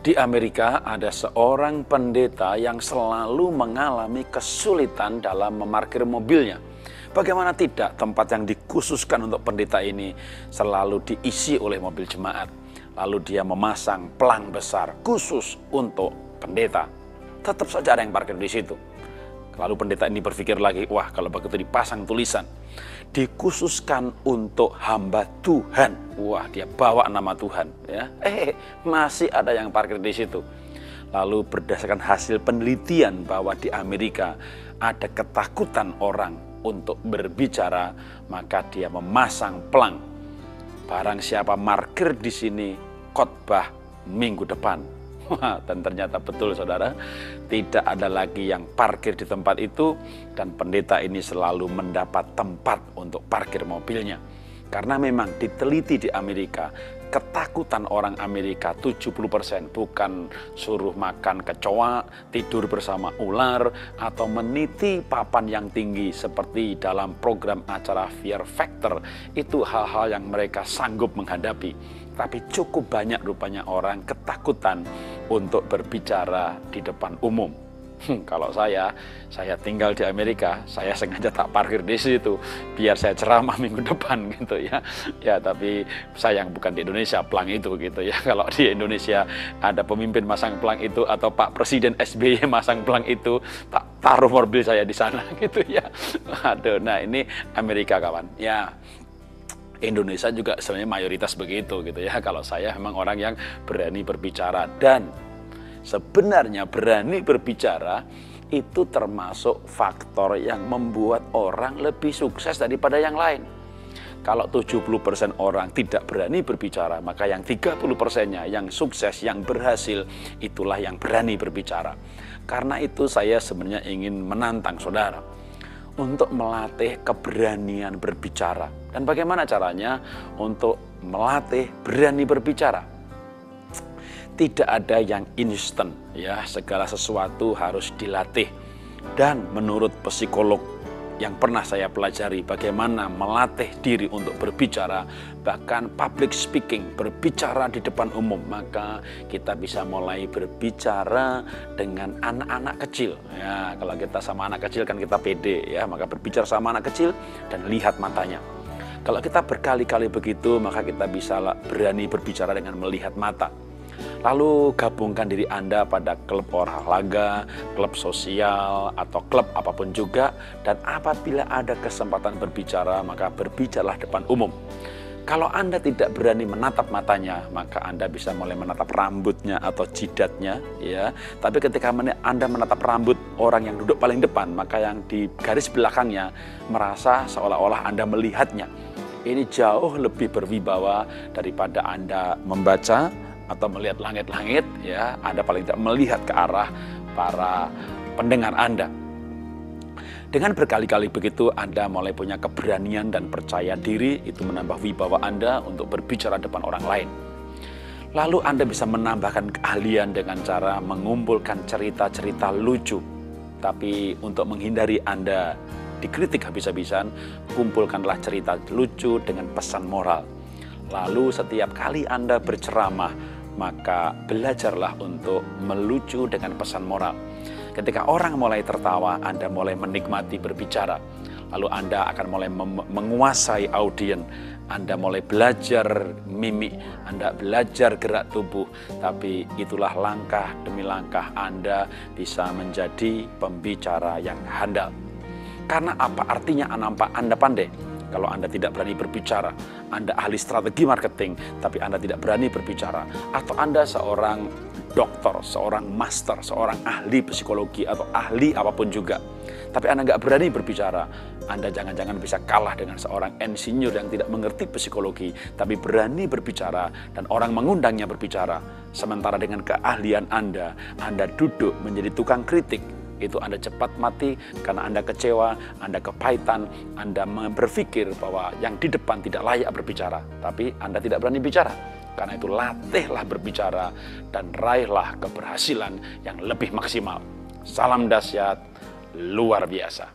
Di Amerika ada seorang pendeta yang selalu mengalami kesulitan dalam memarkir mobilnya. Bagaimana tidak, tempat yang dikhususkan untuk pendeta ini selalu diisi oleh mobil jemaat. Lalu dia memasang pelang besar khusus untuk pendeta. Tetap saja ada yang parkir di situ. Lalu pendeta ini berpikir lagi, wah kalau begitu dipasang tulisan, dikhususkan untuk hamba Tuhan. Wah, dia bawa nama Tuhan, ya. Masih ada yang parkir di situ. Lalu berdasarkan hasil penelitian bahwa di Amerika ada ketakutan orang untuk berbicara, maka dia memasang pelang. Barang siapa parkir di sini, khotbah minggu depan. Wah, dan ternyata betul saudara, tidak ada lagi yang parkir di tempat itu dan pendeta ini selalu mendapat tempat untuk parkir mobilnya. Karena memang diteliti di Amerika, ketakutan orang Amerika 70% bukan suruh makan kecoa, tidur bersama ular, atau meniti papan yang tinggi seperti dalam program acara Fear Factor. Itu hal-hal yang mereka sanggup menghadapi. Tapi cukup banyak rupanya orang ketakutan untuk berbicara di depan umum. Kalau saya tinggal di Amerika, saya sengaja tak parkir di situ biar saya ceramah minggu depan gitu ya. Ya tapi sayang bukan di Indonesia pelang itu gitu ya. Kalau di Indonesia ada pemimpin masang pelang itu atau Pak Presiden SBY masang pelang itu, tak taruh mobil saya di sana gitu ya. Aduh, nah ini Amerika kawan. Ya. Indonesia juga sebenarnya mayoritas begitu gitu ya. Kalau saya memang orang yang berani berbicara, dan sebenarnya berani berbicara itu termasuk faktor yang membuat orang lebih sukses daripada yang lain. Kalau 70% orang tidak berani berbicara, maka yang 30%-nya yang sukses, yang berhasil, itulah yang berani berbicara. Karena itu saya sebenarnya ingin menantang saudara untuk melatih keberanian berbicara. Dan bagaimana caranya untuk melatih berani berbicara? Tidak ada yang instan ya, segala sesuatu harus dilatih. Dan menurut psikolog yang pernah saya pelajari bagaimana melatih diri untuk berbicara, bahkan public speaking, berbicara di depan umum, maka kita bisa mulai berbicara dengan anak-anak kecil. Ya, kalau kita sama anak kecil kan kita pede ya, maka berbicara sama anak kecil dan lihat matanya. Kalau kita berkali-kali begitu, maka kita bisa berani berbicara dengan melihat mata. Lalu gabungkan diri Anda pada klub olahraga, klub sosial, atau klub apapun juga. Dan apabila ada kesempatan berbicara, maka berbicaralah depan umum. Kalau Anda tidak berani menatap matanya, maka Anda bisa mulai menatap rambutnya atau jidatnya, ya. Tapi ketika Anda menatap rambut orang yang duduk paling depan, maka yang di garis belakangnya merasa seolah-olah Anda melihatnya. Ini jauh lebih berwibawa daripada Anda membaca atau melihat langit-langit, ya. Anda paling tidak melihat ke arah para pendengar Anda. Dengan berkali-kali begitu, Anda mulai punya keberanian dan percaya diri, itu menambah wibawa Anda untuk berbicara depan orang lain. Lalu Anda bisa menambahkan keahlian dengan cara mengumpulkan cerita-cerita lucu. Tapi untuk menghindari Anda dikritik habis-habisan, kumpulkanlah cerita lucu dengan pesan moral. Lalu setiap kali Anda berceramah, maka belajarlah untuk melucu dengan pesan moral. Ketika orang mulai tertawa, Anda mulai menikmati berbicara. Lalu Anda akan mulai menguasai audiens. Anda mulai belajar mimik, Anda belajar gerak tubuh. Tapi itulah langkah demi langkah Anda bisa menjadi pembicara yang handal. Karena apa artinya Anda pandai? Kalau Anda tidak berani berbicara, Anda ahli strategi marketing, tapi Anda tidak berani berbicara. Atau Anda seorang dokter, seorang master, seorang ahli psikologi, atau ahli apapun juga. Tapi Anda nggak berani berbicara, Anda jangan-jangan bisa kalah dengan seorang insinyur yang tidak mengerti psikologi, tapi berani berbicara, dan orang mengundangnya berbicara. Sementara dengan keahlian Anda duduk menjadi tukang kritik. Itu Anda cepat mati karena Anda kecewa, Anda kepahitan, Anda berpikir bahwa yang di depan tidak layak berbicara. Tapi Anda tidak berani bicara. Karena itu latihlah berbicara dan raihlah keberhasilan yang lebih maksimal. Salam dahsyat, luar biasa.